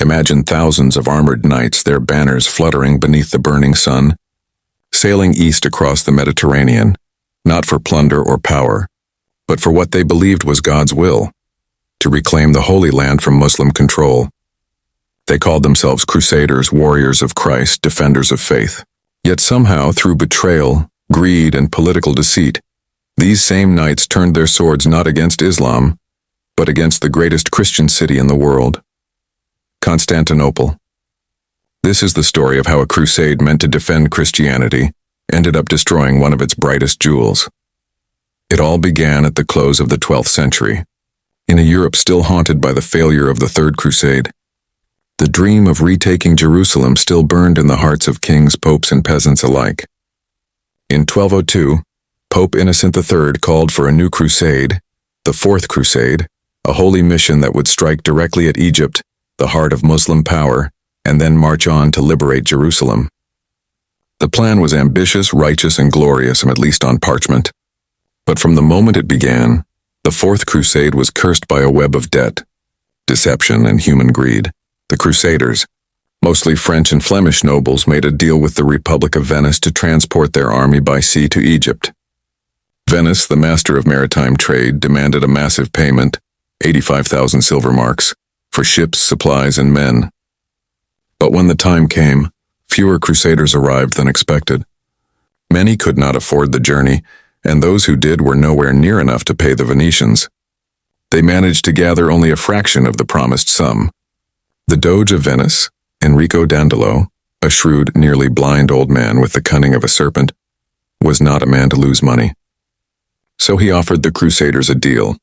Imagine thousands of armored knights, their banners fluttering beneath the burning sun, sailing east across the Mediterranean, not for plunder or power, but for what they believed was God's will, to reclaim the Holy Land from Muslim control. They called themselves Crusaders, warriors of Christ, defenders of faith. Yet somehow, through betrayal, greed, and political deceit, these same knights turned their swords not against Islam, but against the greatest Christian city in the world, Constantinople. This is the story of how a crusade meant to defend Christianity ended up destroying one of its brightest jewels. It all began at the close of the 12th century, in a Europe still haunted by the failure of the Third Crusade. The dream of retaking Jerusalem still burned in the hearts of kings, popes, and peasants alike. In 1202, Pope Innocent III called for a new crusade, the Fourth Crusade, a holy mission that would strike directly at Egypt, the heart of Muslim power, and then march on to liberate Jerusalem. The plan was ambitious, righteous, and glorious, at least on parchment. But from the moment it began, the Fourth Crusade was cursed by a web of debt, deception, and human greed. The Crusaders, mostly French and Flemish nobles, made a deal with the Republic of Venice to transport their army by sea to Egypt. Venice, the master of maritime trade, demanded a massive payment, 85,000 silver marks, for ships, supplies, and men. But when the time came, fewer Crusaders arrived than expected. Many could not afford the journey, and those who did were nowhere near enough to pay the Venetians. They managed to gather only a fraction of the promised sum. The Doge of Venice, Enrico Dandolo, a shrewd, nearly blind old man with the cunning of a serpent, was not a man to lose money. So he offered the Crusaders a deal.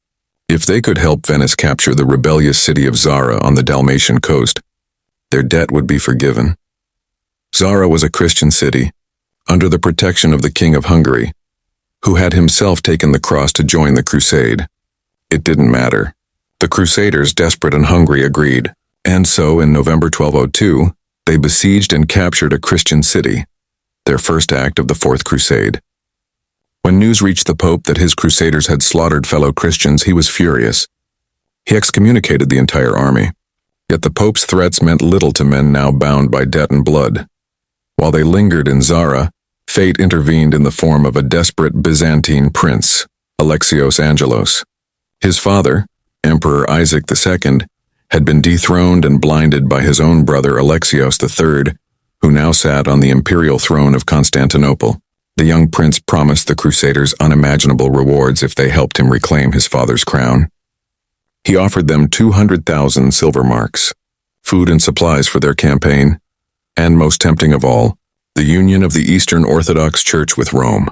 If they could help Venice capture the rebellious city of Zara on the Dalmatian coast, their debt would be forgiven. Zara was a Christian city, under the protection of the King of Hungary, who had himself taken the cross to join the crusade. It didn't matter. The Crusaders, desperate and hungry, agreed. And so, in November 1202, they besieged and captured a Christian city, their first act of the Fourth Crusade. When news reached the Pope that his Crusaders had slaughtered fellow Christians, he was furious. He excommunicated the entire army. Yet the Pope's threats meant little to men now bound by debt and blood. While they lingered in Zara, fate intervened in the form of a desperate Byzantine prince, Alexios Angelos. His father, Emperor Isaac II, had been dethroned and blinded by his own brother Alexios III, who now sat on the imperial throne of Constantinople. The young prince promised the Crusaders unimaginable rewards if they helped him reclaim his father's crown. He offered them 200,000 silver marks, food and supplies for their campaign, and most tempting of all, the union of the Eastern Orthodox Church with Rome.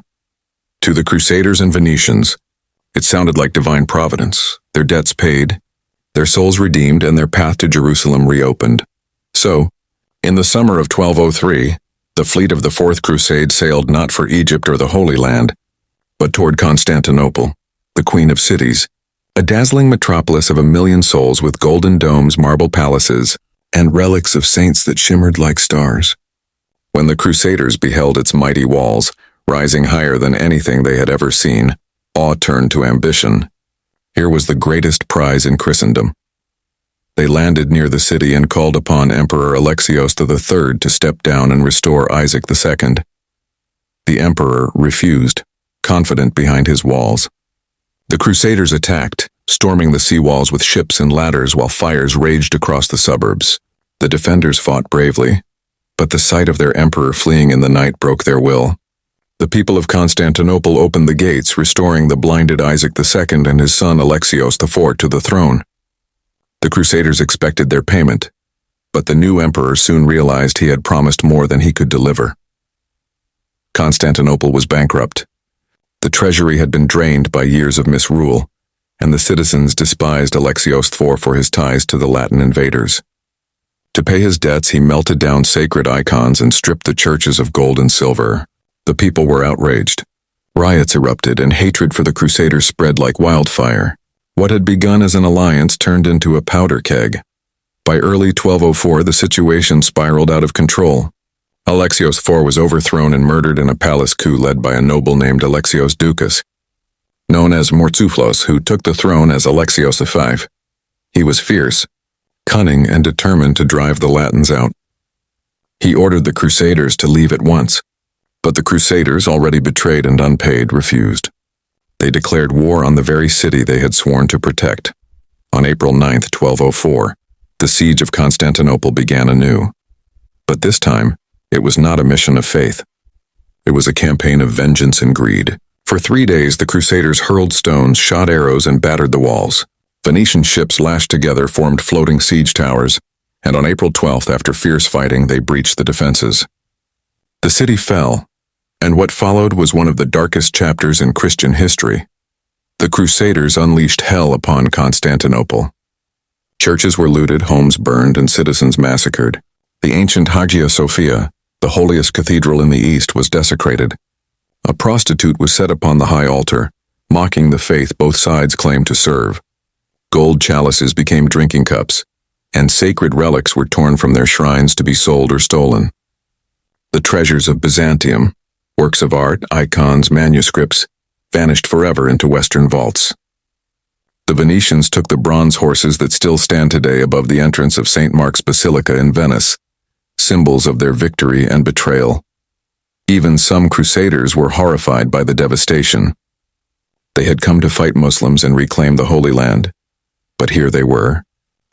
To the Crusaders and Venetians, it sounded like divine providence, their debts paid, their souls redeemed, and their path to Jerusalem reopened. So, in the summer of 1203, the fleet of the Fourth Crusade sailed not for Egypt or the Holy Land, but toward Constantinople, the Queen of Cities, a dazzling metropolis of 1,000,000 souls with golden domes, marble palaces, and relics of saints that shimmered like stars. When the Crusaders beheld its mighty walls, rising higher than anything they had ever seen, awe turned to ambition. Here was the greatest prize in Christendom. They landed near the city and called upon Emperor Alexios III to step down and restore Isaac II. The emperor refused, confident behind his walls. The Crusaders attacked, storming the sea walls with ships and ladders while fires raged across the suburbs. The defenders fought bravely, but the sight of their emperor fleeing in the night broke their will. The people of Constantinople opened the gates, restoring the blinded Isaac II and his son Alexios IV to the throne. The Crusaders expected their payment, but the new emperor soon realized he had promised more than he could deliver. Constantinople was bankrupt. The treasury had been drained by years of misrule, and the citizens despised Alexios IV for his ties to the Latin invaders. To pay his debts, he melted down sacred icons and stripped the churches of gold and silver. The people were outraged. Riots erupted, and hatred for the Crusaders spread like wildfire. What had begun as an alliance turned into a powder keg. By early 1204, the situation spiraled out of control. Alexios IV was overthrown and murdered in a palace coup led by a noble named Alexios Doukas, known as Mortzouphlos, who took the throne as Alexios V. He was fierce, cunning and determined to drive the Latins out. He ordered the Crusaders to leave at once, but the Crusaders, already betrayed and unpaid, refused. They declared war on the very city they had sworn to protect. On April 9, 1204, the siege of Constantinople began anew. But this time, it was not a mission of faith. It was a campaign of vengeance and greed. For 3 days, the Crusaders hurled stones, shot arrows, and battered the walls. Venetian ships lashed together formed floating siege towers, and on April 12th, after fierce fighting, they breached the defenses. The city fell, and what followed was one of the darkest chapters in Christian history. The Crusaders unleashed hell upon Constantinople. Churches were looted, homes burned, and citizens massacred. The ancient Hagia Sophia, the holiest cathedral in the East, was desecrated. A prostitute was set upon the high altar, mocking the faith both sides claimed to serve. Gold chalices became drinking cups, and sacred relics were torn from their shrines to be sold or stolen. The treasures of Byzantium, works of art, icons, manuscripts, vanished forever into Western vaults. The Venetians took the bronze horses that still stand today above the entrance of St. Mark's Basilica in Venice, symbols of their victory and betrayal. Even some Crusaders were horrified by the devastation. They had come to fight Muslims and reclaim the Holy Land, but here they were,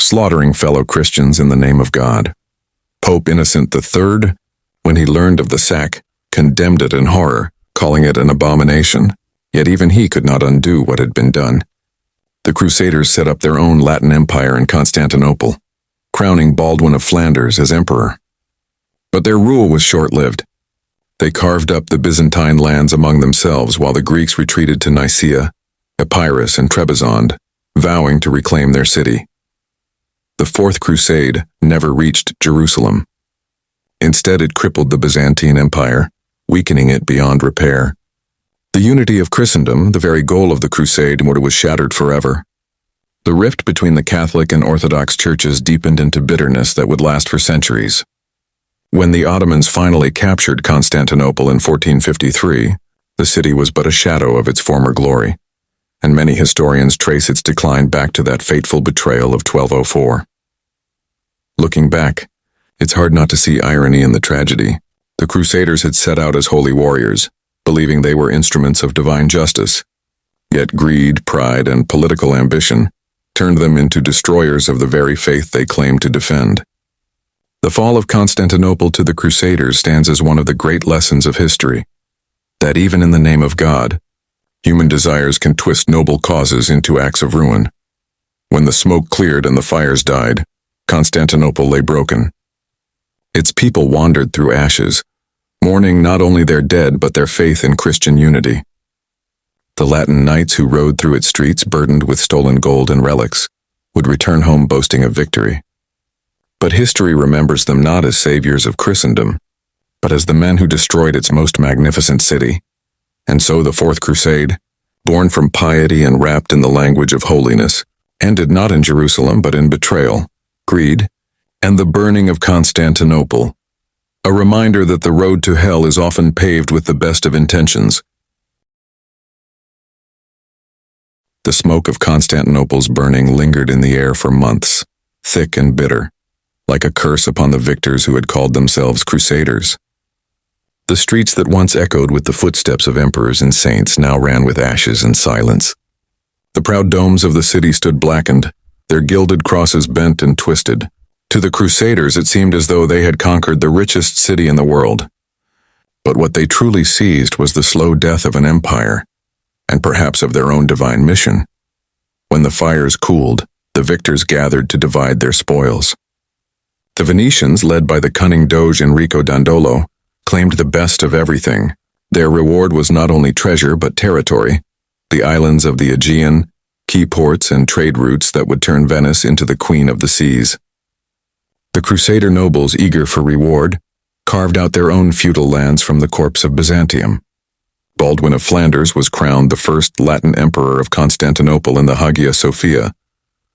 slaughtering fellow Christians in the name of God. Pope Innocent III, when he learned of the sack, condemned it in horror, calling it an abomination, yet even he could not undo what had been done. The Crusaders set up their own Latin Empire in Constantinople, crowning Baldwin of Flanders as emperor. But their rule was short-lived. They carved up the Byzantine lands among themselves while the Greeks retreated to Nicaea, Epirus, and Trebizond, vowing to reclaim their city. The Fourth Crusade never reached Jerusalem. Instead, it crippled the Byzantine Empire, weakening it beyond repair. The unity of Christendom, the very goal of the Crusade, was shattered forever. The rift between the Catholic and Orthodox churches deepened into bitterness that would last for centuries. When the Ottomans finally captured Constantinople in 1453, the city was but a shadow of its former glory, and many historians trace its decline back to that fateful betrayal of 1204. Looking back, it's hard not to see irony in the tragedy. The Crusaders had set out as holy warriors, believing they were instruments of divine justice. Yet greed, pride, and political ambition turned them into destroyers of the very faith they claimed to defend. The fall of Constantinople to the Crusaders stands as one of the great lessons of history, that even in the name of God, human desires can twist noble causes into acts of ruin. When the smoke cleared and the fires died, Constantinople lay broken. Its people wandered through ashes, mourning not only their dead but their faith in Christian unity. The Latin knights who rode through its streets burdened with stolen gold and relics would return home boasting of victory. But history remembers them not as saviors of Christendom, but as the men who destroyed its most magnificent city. And so the Fourth Crusade, born from piety and wrapped in the language of holiness, ended not in Jerusalem but in betrayal, greed, and the burning of Constantinople, a reminder that the road to hell is often paved with the best of intentions. The smoke of Constantinople's burning lingered in the air for months, thick and bitter, like a curse upon the victors who had called themselves Crusaders. The streets that once echoed with the footsteps of emperors and saints now ran with ashes and silence. The proud domes of the city stood blackened, their gilded crosses bent and twisted. To the Crusaders it seemed as though they had conquered the richest city in the world. But what they truly seized was the slow death of an empire, and perhaps of their own divine mission. When the fires cooled, the victors gathered to divide their spoils. The Venetians, led by the cunning Doge Enrico Dandolo, claimed the best of everything. Their reward was not only treasure but territory, the islands of the Aegean, key ports and trade routes that would turn Venice into the queen of the seas. The Crusader nobles, eager for reward, carved out their own feudal lands from the corpse of Byzantium. Baldwin of Flanders was crowned the first Latin emperor of Constantinople in the Hagia Sophia,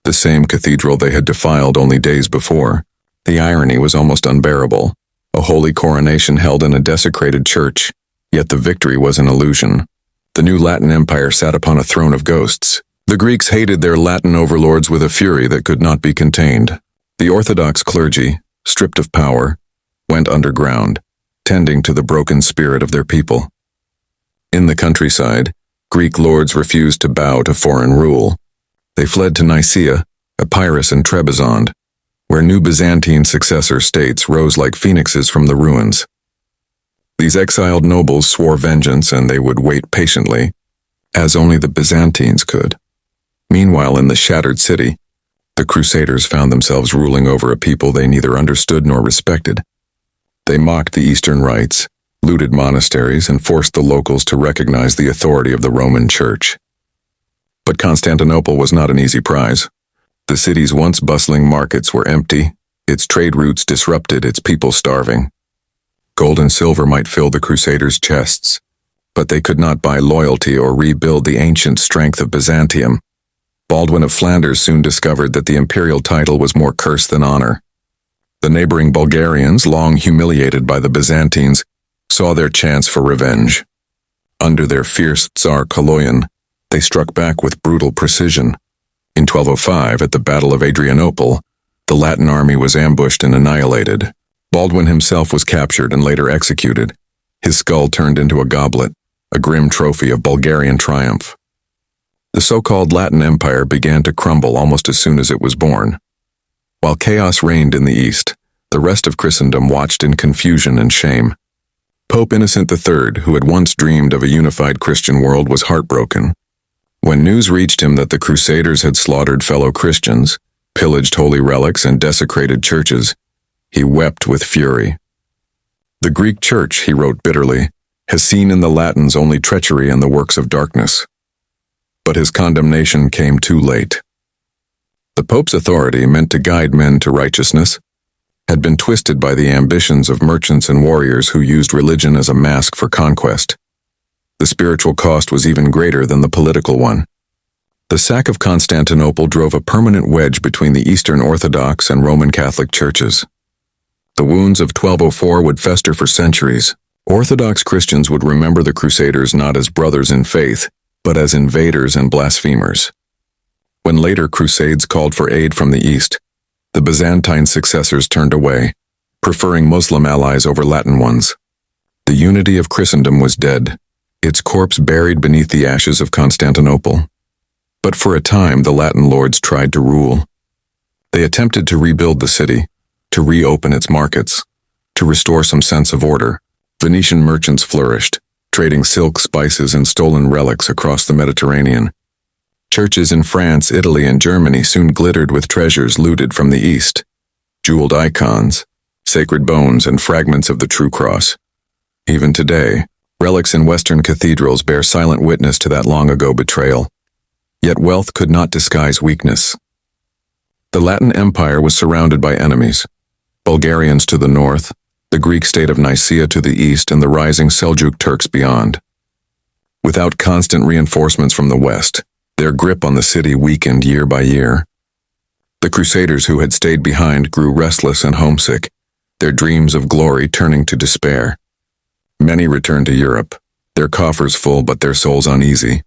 the same cathedral they had defiled only days before. The irony was almost unbearable. A holy coronation held in a desecrated church, yet the victory was an illusion. The new Latin Empire sat upon a throne of ghosts. The Greeks hated their Latin overlords with a fury that could not be contained. The Orthodox clergy, stripped of power, went underground, tending to the broken spirit of their people. In the countryside, Greek lords refused to bow to foreign rule. They fled to Nicaea, Epirus, and Trebizond, where new Byzantine successor states rose like phoenixes from the ruins. These exiled nobles swore vengeance, and they would wait patiently, as only the Byzantines could. Meanwhile, in the shattered city, the Crusaders found themselves ruling over a people they neither understood nor respected. They mocked the Eastern rites, looted monasteries, and forced the locals to recognize the authority of the Roman Church. But Constantinople was not an easy prize. The city's once bustling markets were empty, its trade routes disrupted, its people starving. Gold and silver might fill the Crusaders' chests, but they could not buy loyalty or rebuild the ancient strength of Byzantium. Baldwin of Flanders soon discovered that the imperial title was more curse than honor. The neighboring Bulgarians, long humiliated by the Byzantines, saw their chance for revenge. Under their fierce Tsar Kaloyan, they struck back with brutal precision. In 1205, at the Battle of Adrianople, the Latin army was ambushed and annihilated. Baldwin himself was captured and later executed, his skull turned into a goblet, a grim trophy of Bulgarian triumph. The so-called Latin Empire began to crumble almost as soon as it was born. While chaos reigned in the East, the rest of Christendom watched in confusion and shame. Pope Innocent III, who had once dreamed of a unified Christian world, was heartbroken. When news reached him that the Crusaders had slaughtered fellow Christians, pillaged holy relics, and desecrated churches, he wept with fury. "The Greek Church," he wrote bitterly, "has seen in the Latins only treachery and the works of darkness." But his condemnation came too late. The Pope's authority, meant to guide men to righteousness, had been twisted by the ambitions of merchants and warriors who used religion as a mask for conquest. The spiritual cost was even greater than the political one. The sack of Constantinople drove a permanent wedge between the Eastern Orthodox and Roman Catholic churches. The wounds of 1204 would fester for centuries. Orthodox Christians would remember the Crusaders not as brothers in faith, but as invaders and blasphemers. When later crusades called for aid from the East, the Byzantine successors turned away, preferring Muslim allies over Latin ones. The unity of Christendom was dead, its corpse buried beneath the ashes of Constantinople. But for a time, the Latin lords tried to rule. They attempted to rebuild the city, to reopen its markets, to restore some sense of order. Venetian merchants flourished, trading silk, spices, and stolen relics across the Mediterranean. Churches in France, Italy, and Germany soon glittered with treasures looted from the East, jeweled icons, sacred bones, and fragments of the true cross. Even today, relics in Western cathedrals bear silent witness to that long-ago betrayal. Yet wealth could not disguise weakness. The Latin Empire was surrounded by enemies: Bulgarians to the north, the Greek state of Nicaea to the east, and the rising Seljuk Turks beyond. Without constant reinforcements from the west, their grip on the city weakened year by year. The Crusaders who had stayed behind grew restless and homesick, their dreams of glory turning to despair. Many returned to Europe, their coffers full but their souls uneasy.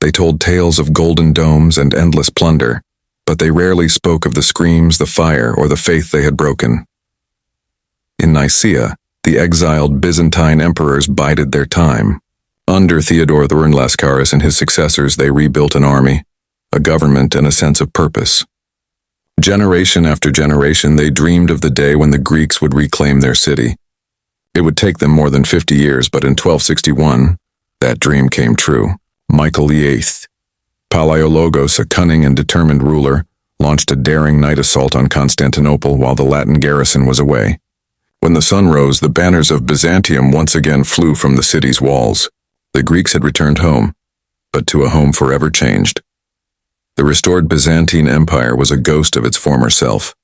They told tales of golden domes and endless plunder, but they rarely spoke of the screams, the fire, or the faith they had broken. In Nicaea, the exiled Byzantine emperors bided their time. Under Theodore the Lascaris and his successors, they rebuilt an army, a government, and a sense of purpose. Generation after generation, they dreamed of the day when the Greeks would reclaim their city. It would take them more than 50 years, but in 1261, that dream came true. Michael VIII, Palaiologos, a cunning and determined ruler, launched a daring night assault on Constantinople while the Latin garrison was away. When the sun rose, the banners of Byzantium once again flew from the city's walls. The Greeks had returned home, but to a home forever changed. The restored Byzantine Empire was a ghost of its former self.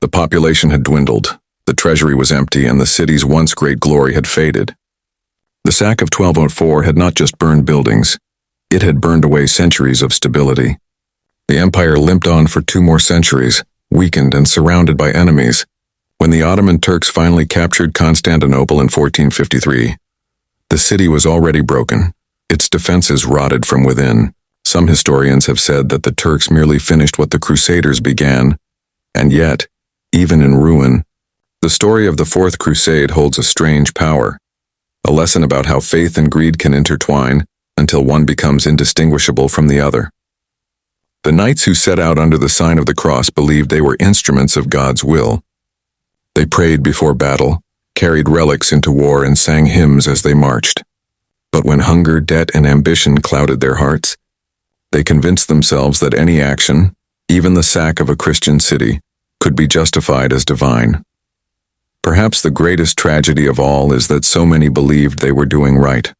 The population had dwindled, the treasury was empty, and the city's once great glory had faded. The sack of 1204 had not just burned buildings, it had burned away centuries of stability. The empire limped on for 2 more centuries, weakened and surrounded by enemies. When the Ottoman Turks finally captured Constantinople in 1453, the city was already broken, its defenses rotted from within. Some historians have said that the Turks merely finished what the Crusaders began, And yet, even in ruin, the story of the Fourth Crusade holds a strange power, a lesson about how faith and greed can intertwine until one becomes indistinguishable from the other. The knights who set out under the sign of the cross believed they were instruments of God's will. They prayed before battle, carried relics into war, and sang hymns as they marched. But when hunger, debt, and ambition clouded their hearts, they convinced themselves that any action, even the sack of a Christian city, could be justified as divine. Perhaps the greatest tragedy of all is that so many believed they were doing right.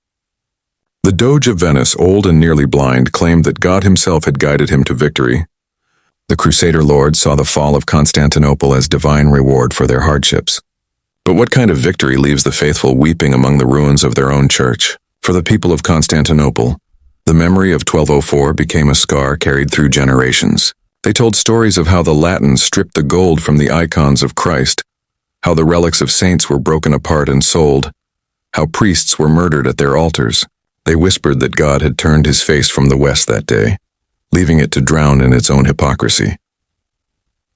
The Doge of Venice, old and nearly blind, claimed that God himself had guided him to victory. The Crusader lords saw the fall of Constantinople as divine reward for their hardships. But what kind of victory leaves the faithful weeping among the ruins of their own church? For the people of Constantinople, the memory of 1204 became a scar carried through generations. They told stories of how the Latins stripped the gold from the icons of Christ, how the relics of saints were broken apart and sold, how priests were murdered at their altars. They whispered that God had turned his face from the west that day, leaving it to drown in its own hypocrisy.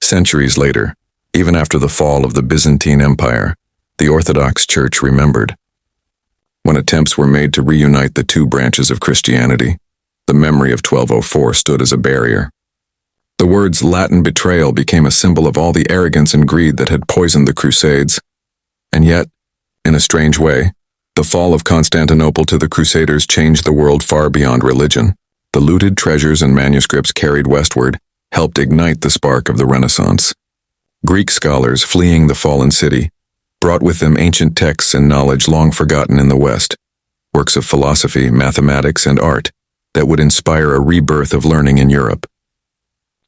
Centuries later, even after the fall of the Byzantine Empire, the Orthodox Church remembered. When attempts were made to reunite the two branches of Christianity, the memory of 1204 stood as a barrier. The words Latin betrayal became a symbol of all the arrogance and greed that had poisoned the Crusades. And yet, in a strange way, the fall of Constantinople to the Crusaders changed the world far beyond religion. The looted treasures and manuscripts carried westward helped ignite the spark of the Renaissance. Greek scholars, fleeing the fallen city, brought with them ancient texts and knowledge long forgotten in the West, works of philosophy, mathematics, and art that would inspire a rebirth of learning in Europe.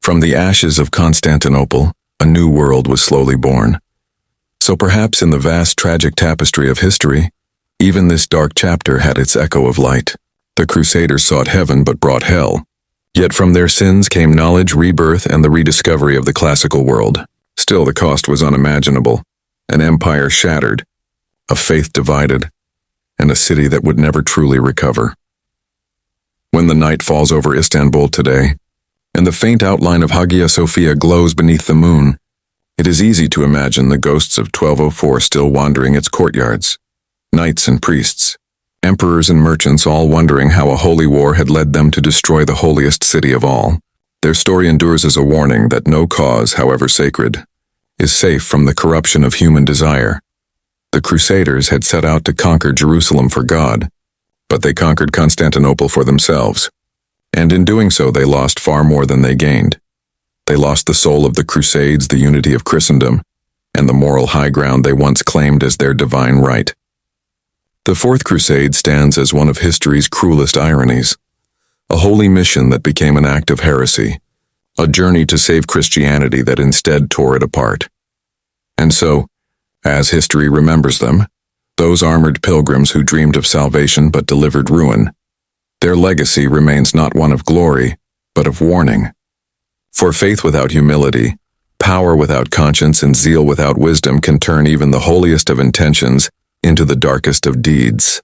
From the ashes of Constantinople, a new world was slowly born. So perhaps in the vast tragic tapestry of history, even this dark chapter had its echo of light. The Crusaders sought heaven but brought hell. Yet from their sins came knowledge, rebirth, and the rediscovery of the classical world. Still, the cost was unimaginable. An empire shattered, a faith divided, and a city that would never truly recover. When the night falls over Istanbul today, and the faint outline of Hagia Sophia glows beneath the moon, it is easy to imagine the ghosts of 1204 still wandering its courtyards. Knights and priests, emperors and merchants, all wondering how a holy war had led them to destroy the holiest city of all. Their story endures as a warning that no cause, however sacred, is safe from the corruption of human desire. The Crusaders had set out to conquer Jerusalem for God, but they conquered Constantinople for themselves. And in doing so, they lost far more than they gained. They lost the soul of the Crusades, the unity of Christendom, and the moral high ground they once claimed as their divine right. The Fourth Crusade stands as one of history's cruelest ironies, a holy mission that became an act of heresy, a journey to save Christianity that instead tore it apart. And so, as history remembers them, those armored pilgrims who dreamed of salvation but delivered ruin, their legacy remains not one of glory, but of warning. For faith without humility, power without conscience, and zeal without wisdom can turn even the holiest of intentions into the darkest of deeds.